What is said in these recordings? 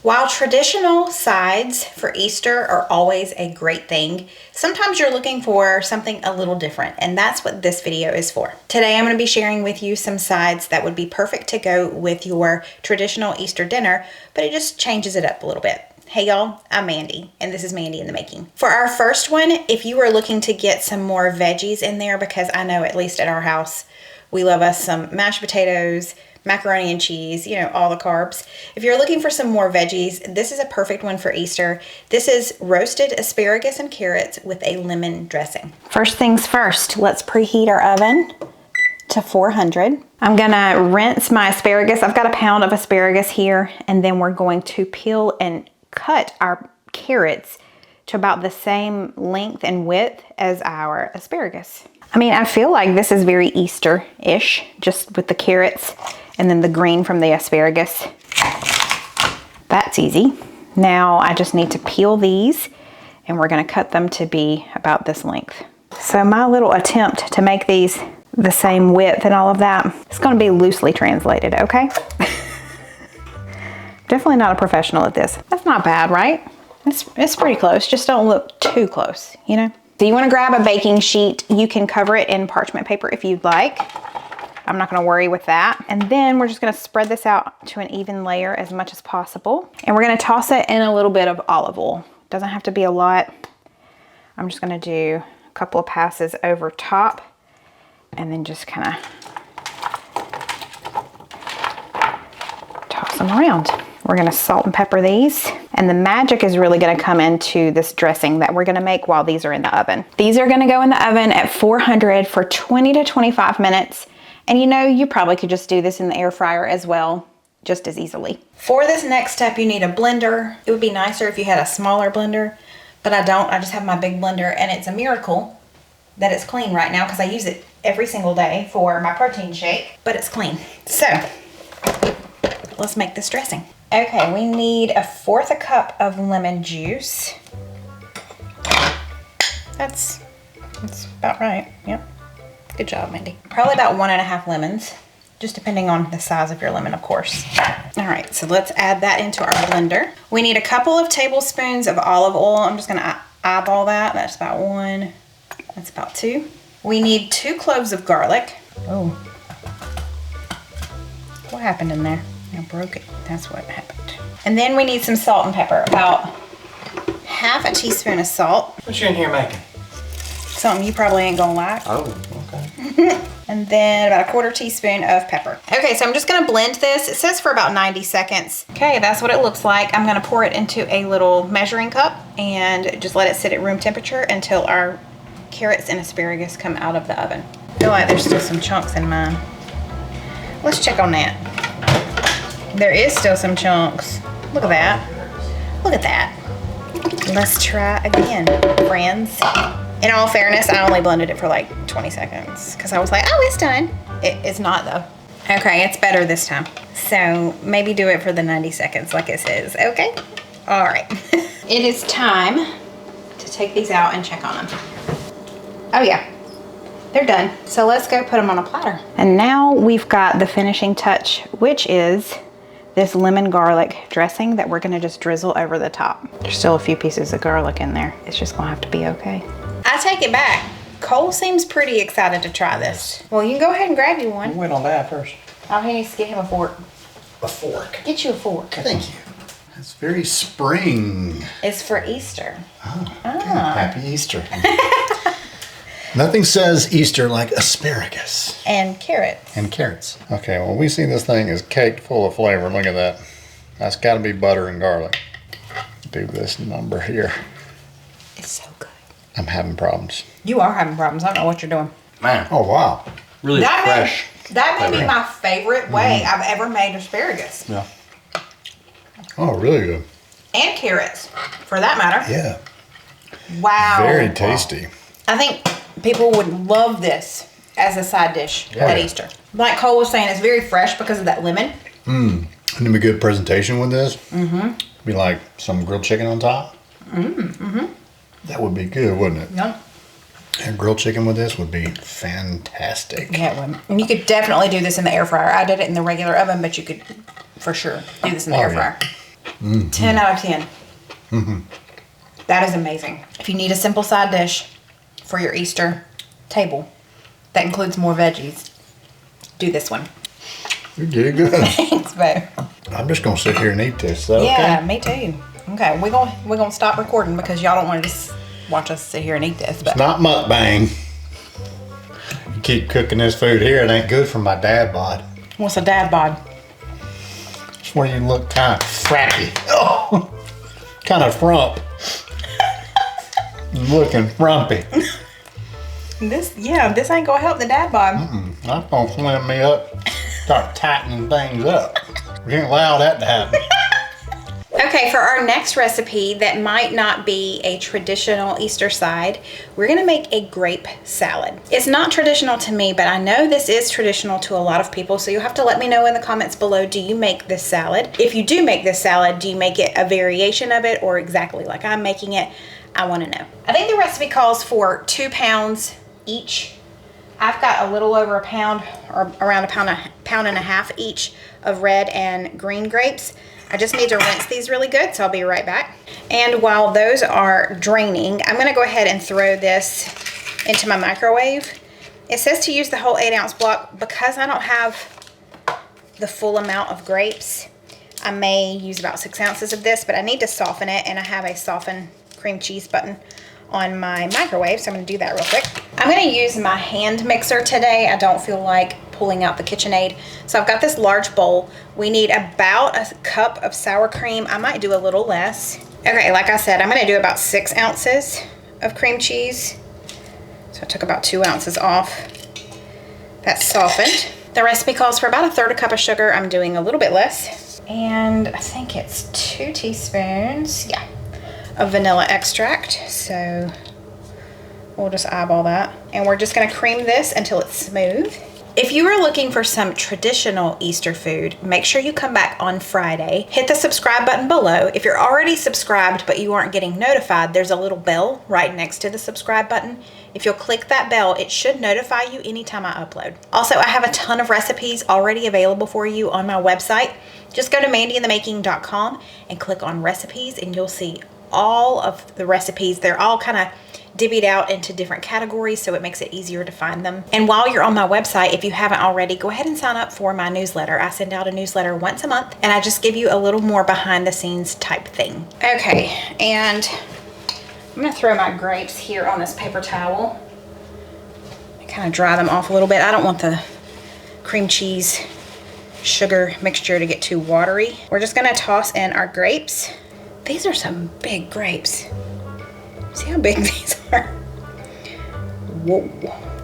While traditional sides for Easter are always a great thing, sometimes you're looking for something a little different, and that's what this video is for. Today I'm going to be sharing with you some sides that would be perfect to go with your traditional Easter dinner, but it just changes it up a little bit. Hey y'all, I'm Mandy, and this is Mandy in the Making. For our first one, if you are looking to get some more veggies in there, because I know at least at our house, we love us some mashed potatoes, macaroni and cheese, you know, all the carbs. If you're looking for some more veggies, this is a perfect one for Easter. This is roasted asparagus and carrots with a lemon dressing. First things first, let's preheat our oven to 400. I'm gonna rinse my asparagus. I've got a pound of asparagus here, and then we're going to peel and cut our carrots to about the same length and width as our asparagus. I mean, I feel like this is very Easter-ish, just with the carrots and then the green from the asparagus. That's easy. Now I just need to peel these, and we're gonna cut them to be about this length. So my little attempt to make these the same width and all of that, it's gonna be loosely translated, okay? Definitely not a professional at this. That's not bad, right? It's pretty close. Just don't look too close, you know? So you want to grab a baking sheet. You can cover it in parchment paper if you'd like. I'm not going to worry with that. And then we're just going to spread this out to an even layer as much as possible. And we're going to toss it in a little bit of olive oil. Doesn't have to be a lot. I'm just going to do a couple of passes over top and then just kind of toss them around. We're gonna salt and pepper these. And the magic is really gonna come into this dressing that we're gonna make while these are in the oven. These are gonna go in the oven at 400 for 20 to 25 minutes. And you know, you probably could just do this in the air fryer as well, just as easily. For this next step, you need a blender. It would be nicer if you had a smaller blender, but I don't. I just have my big blender, and it's a miracle that it's clean right now because I use it every single day for my protein shake, but it's clean. So let's make this dressing. Okay, we need 1/4 cup of lemon juice. That's about right. Yep. Good job, Mandy. Probably about 1.5 lemons, just depending on the size of your lemon, of course. All right, so let's add that into our blender. We need a couple of tablespoons of olive oil. I'm just gonna eyeball that. That's about 1. That's about 2. We need 2 cloves of garlic. Oh, what happened in there? I broke it. That's what happened. And then we need some salt and pepper. About 1/2 teaspoon of salt. What you in here making? Something you probably ain't gonna like. Oh, okay. And then about 1/4 teaspoon of pepper. Okay, so I'm just gonna blend this. It says for about 90 seconds. Okay, that's what it looks like. I'm gonna pour it into a little measuring cup and just let it sit at room temperature until our carrots and asparagus come out of the oven. I feel like there's still some chunks in mine. Let's check on that. There is still some chunks. Look at that. Look at that. Let's try again, friends. In all fairness, I only blended it for like 20 seconds because I was like, oh, it's done. It's not though. Okay, it's better this time. So maybe do it for the 90 seconds like it says, okay? All right. It is time to take these out and check on them. Oh yeah, they're done. So let's go put them on a platter. And now we've got the finishing touch, which is this lemon garlic dressing that we're gonna just drizzle over the top. There's still a few pieces of garlic in there. It's just gonna have to be okay. I take it back. Cole seems pretty excited to try this. Well, you can go ahead and grab you one. We'll wait on that first. Oh, he needs to get him a fork. A fork. Get you a fork. Thank you. It's very spring. It's for Easter. Oh, good. Happy Easter. Nothing says Easter like asparagus. And carrots. And carrots. Okay, well, we see this thing is caked full of flavor. Look at that. That's got to be butter and garlic. Do this number here. It's so good. I'm having problems. You are having problems. I don't know what you're doing. Man, Oh, wow. really fresh. That may be my favorite way I've ever made asparagus. Yeah. Oh, really good. And carrots, for that matter. Yeah. Wow. Very tasty. I think people would love this as a side dish at Easter. Like Cole was saying, it's very fresh because of that lemon. And it'd be a good presentation with this. Be like some grilled chicken on top. That would be good, wouldn't it? Yeah. And grilled chicken with this would be fantastic. Yeah, it would. And you could definitely do this in the air fryer. I did it in the regular oven, but you could for sure do this in the air fryer. 10 out of 10. That is amazing. If you need a simple side dish for your Easter table that includes more veggies, do this one. You did good. Thanks, babe. I'm just gonna sit here and eat this. Is that Yeah, okay? me too. Okay, we're gonna stop recording because y'all don't want to just watch us sit here and eat this. But It's not mukbang. You keep cooking this food here, it ain't good for my dad bod. what's a dad bod? It's where you look kind of frappy. Oh, kind of frump. Looking frumpy. This ain't gonna help the dad bod. That's gonna slim me up. Start tightening things up. We can't allow that to happen. Okay, for our next recipe that might not be a traditional Easter side, we're gonna make a grape salad. It's not traditional to me, but I know this is traditional to a lot of people, so you'll have to let me know in the comments below, do you make this salad? If you do make this salad, do you make it a variation of it or exactly like I'm making it? I wanna know. I think the recipe calls for 2 pounds each. I've got a little over a pound, or around a pound and a half each of red and green grapes. I just need to rinse these really good, so I'll be right back. And while those are draining, I'm gonna go ahead and throw this into my microwave. It says to use the whole 8-ounce block. Because I don't have the full amount of grapes, I may use about 6 ounces of this, but I need to soften it, and I have a soften cream cheese button on my microwave, so I'm gonna do that real quick. I'm gonna use my hand mixer today. I don't feel like pulling out the KitchenAid. So I've got this large bowl. We need about a cup of sour cream. I might do a little less. Okay, like I said, I'm gonna do about 6 ounces of cream cheese. So I took about 2 ounces off. That's softened. The recipe calls for about 1/3 cup of sugar. I'm doing a little bit less. And I think it's 2 teaspoons, yeah, of vanilla extract. So we'll just eyeball that. And we're just gonna cream this until it's smooth. If you are looking for some traditional Easter food, make sure you come back on Friday. Hit the subscribe button below. If you're already subscribed but you aren't getting notified, there's a little bell right next to the subscribe button. If you'll click that bell, it should notify you anytime I upload. Also, I have a ton of recipes already available for you on my website. Just go to mandyinthemaking.com and click on recipes, and you'll see all of the recipes. They're all kind of divvied out into different categories, so it makes it easier to find them. And while you're on my website, if you haven't already, go ahead and sign up for my newsletter. I send out a newsletter once a month, and I just give you a little more behind the scenes type thing. Okay, and I'm gonna throw my grapes here on this paper towel. Kind of dry them off a little bit. I don't want the cream cheese sugar mixture to get too watery. We're just gonna toss in our grapes. These are some big grapes. See how big these are? Whoa.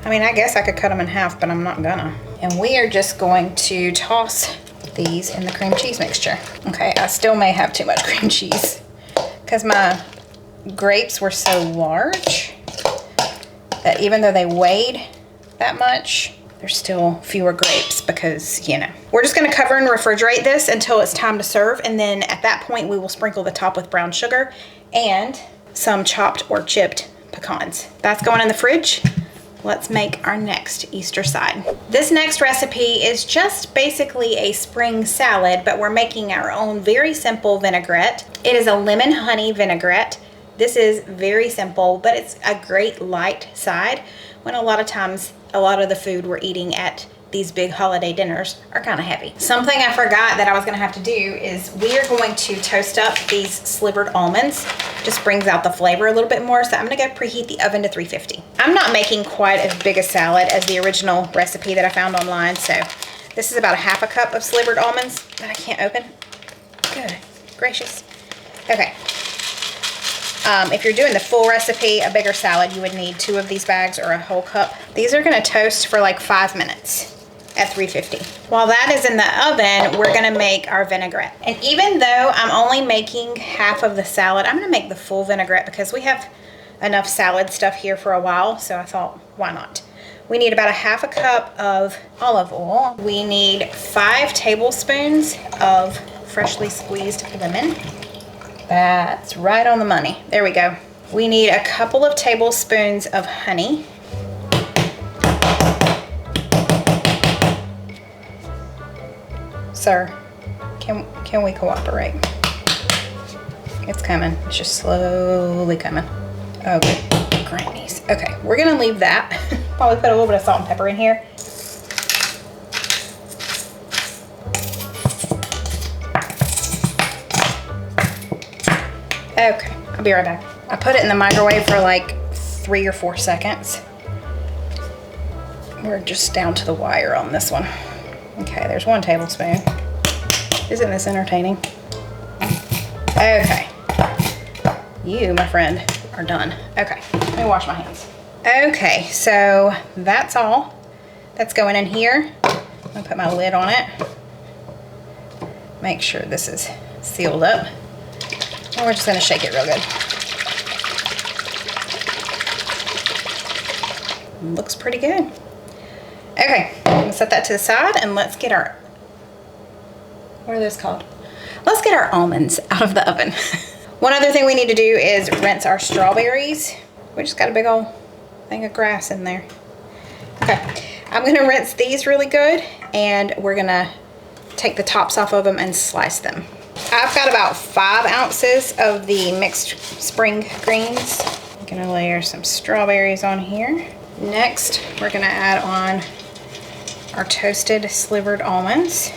I mean, I guess I could cut them in half, but I'm not gonna. And we are just going to toss these in the cream cheese mixture. Okay, I still may have too much cream cheese because my grapes were so large that even though they weighed that much, there's still fewer grapes because, you know. We're just gonna cover and refrigerate this until it's time to serve, and then at that point we will sprinkle the top with brown sugar and some chopped or chipped pecans. That's going in the fridge. Let's make our next Easter side. This next recipe is just basically a spring salad, but we're making our own very simple vinaigrette. It is a lemon honey vinaigrette. This is very simple, but it's a great light side when a lot of times a lot of the food we're eating at these big holiday dinners are kind of heavy. Something I forgot that I was gonna have to do is we are going to toast up these slivered almonds. Just brings out the flavor a little bit more. So I'm gonna go preheat the oven to 350. I'm not making quite as big a salad as the original recipe that I found online. So this is about a half a cup of slivered almonds that I can't open. Good gracious. Okay. If you're doing the full recipe, a bigger salad, you would need 2 of these bags or a whole cup. These are gonna toast for like 5 minutes at 350. While that is in the oven, we're gonna make our vinaigrette. And even though I'm only making half of the salad, I'm gonna make the full vinaigrette because we have enough salad stuff here for a while, so I thought, why not? We need about a half a cup of olive oil. We need 5 tablespoons of freshly squeezed lemon. That's right on the money. There we go. We need a couple of tablespoons of honey. Sir, can we cooperate? It's coming. It's just slowly coming. Okay, grannies. Okay, we're gonna leave that. Probably put a little bit of salt and pepper in here. Okay, I'll be right back. I put it in the microwave for like 3 or 4 seconds. We're just down to the wire on this one. Okay, there's 1 tablespoon. Isn't this entertaining? Okay. You, my friend, are done. Okay, let me wash my hands. Okay, so that's all that's going in here. I'm gonna put my lid on it. Make sure this is sealed up. And we're just gonna shake it real good. Looks pretty good. Okay, I'm gonna set that to the side and let's get our, what are those called? Let's get our almonds out of the oven. One other thing we need to do is rinse our strawberries. We just got a big old thing of grass in there. Okay, I'm gonna rinse these really good and we're gonna take the tops off of them and slice them. I've got about 5 ounces of the mixed spring greens. I'm gonna layer some strawberries on here. Next, we're gonna add on our toasted slivered almonds.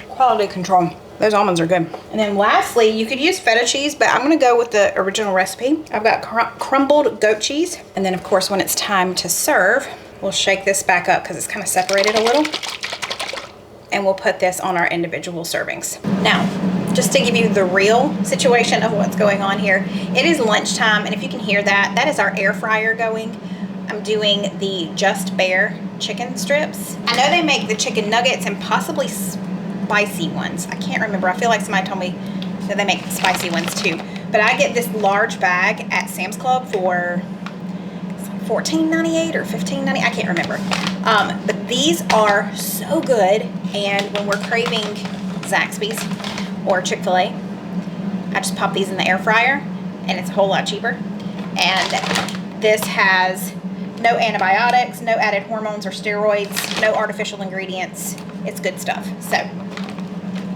Quality control. Those almonds are good. And then lastly, you could use feta cheese, but I'm gonna go with the original recipe. I've got crumbled goat cheese. And then of course, when it's time to serve, we'll shake this back up because it's kind of separated a little. And we'll put this on our individual servings. Now, just to give you the real situation of what's going on here, it is lunchtime, and if you can hear that, that is our air fryer going. I'm doing the Just Bare chicken strips. I know they make the chicken nuggets and possibly spicy ones. I can't remember. I feel like somebody told me that they make spicy ones too. But I get this large bag at Sam's Club for $14.98 or $15.98. I can't remember. But these are so good. And when we're craving Zaxby's or Chick-fil-A, I just pop these in the air fryer and it's a whole lot cheaper. And this has no antibiotics, no added hormones or steroids, no artificial ingredients. It's good stuff. So,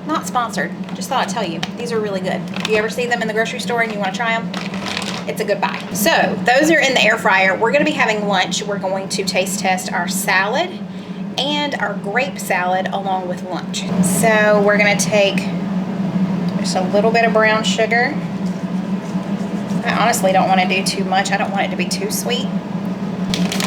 not sponsored. Just thought I'd tell you. These are really good. If you ever see them in the grocery store and you want to try them, it's a good buy. So, those are in the air fryer. We're going to be having lunch. We're going to taste test our salad and our grape salad along with lunch. So, we're going to take just a little bit of brown sugar. I honestly don't want to do too much. I don't want it to be too sweet.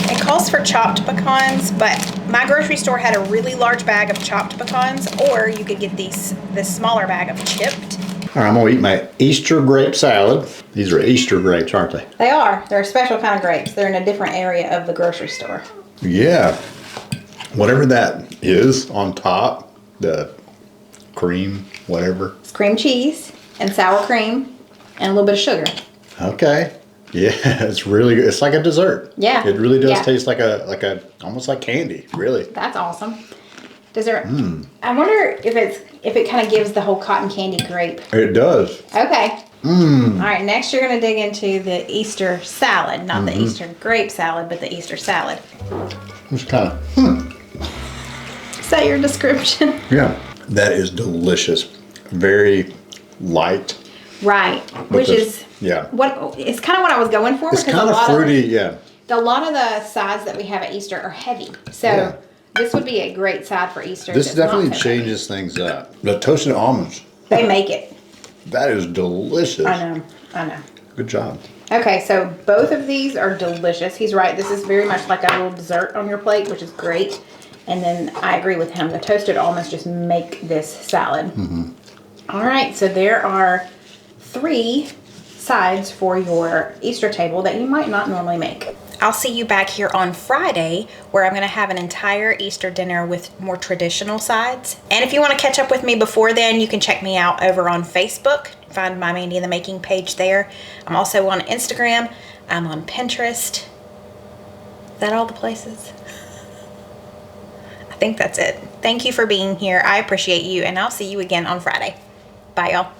It calls for chopped pecans, but my grocery store had a really large bag of chopped pecans, or you could get this smaller bag of chipped. All right, I'm gonna eat my Easter grape salad. These are Easter grapes, aren't they? They are. They're a special kind of grapes. They're in a different area of the grocery store. Yeah. Whatever that is on top, the cream, whatever. It's cream cheese and sour cream and a little bit of sugar. Okay. Yeah, it's really good. It's like a dessert. Yeah. It really does taste like a almost like candy, really. That's awesome. Dessert. I wonder if it kind of gives the whole cotton candy grape. It does. Okay. All right, next you're going to dig into the Easter salad, not the Easter grape salad, but the Easter salad. It's kind of, Is that your description? yeah. That is delicious. Very light. Right, which is what it's kind of what I was going for. It's kind of fruity, yeah. A lot of the sides that we have at Easter are heavy, so this would be a great side for Easter. This definitely changes things up. The toasted almonds. They make it. That is delicious. I know. Good job. Okay, so both of these are delicious. He's right. This is very much like a little dessert on your plate, which is great. And then I agree with him. The toasted almonds just make this salad. All right, so there are 3 sides for your Easter table that you might not normally make. I'll see you back here on Friday where I'm going to have an entire Easter dinner with more traditional sides. And if you want to catch up with me before then, you can check me out over on Facebook. Find my Mandy in the Making page there. I'm also on Instagram. I'm on Pinterest. Is that all the places? I think that's it. Thank you for being here. I appreciate you, and I'll see you again on Friday. Bye, y'all.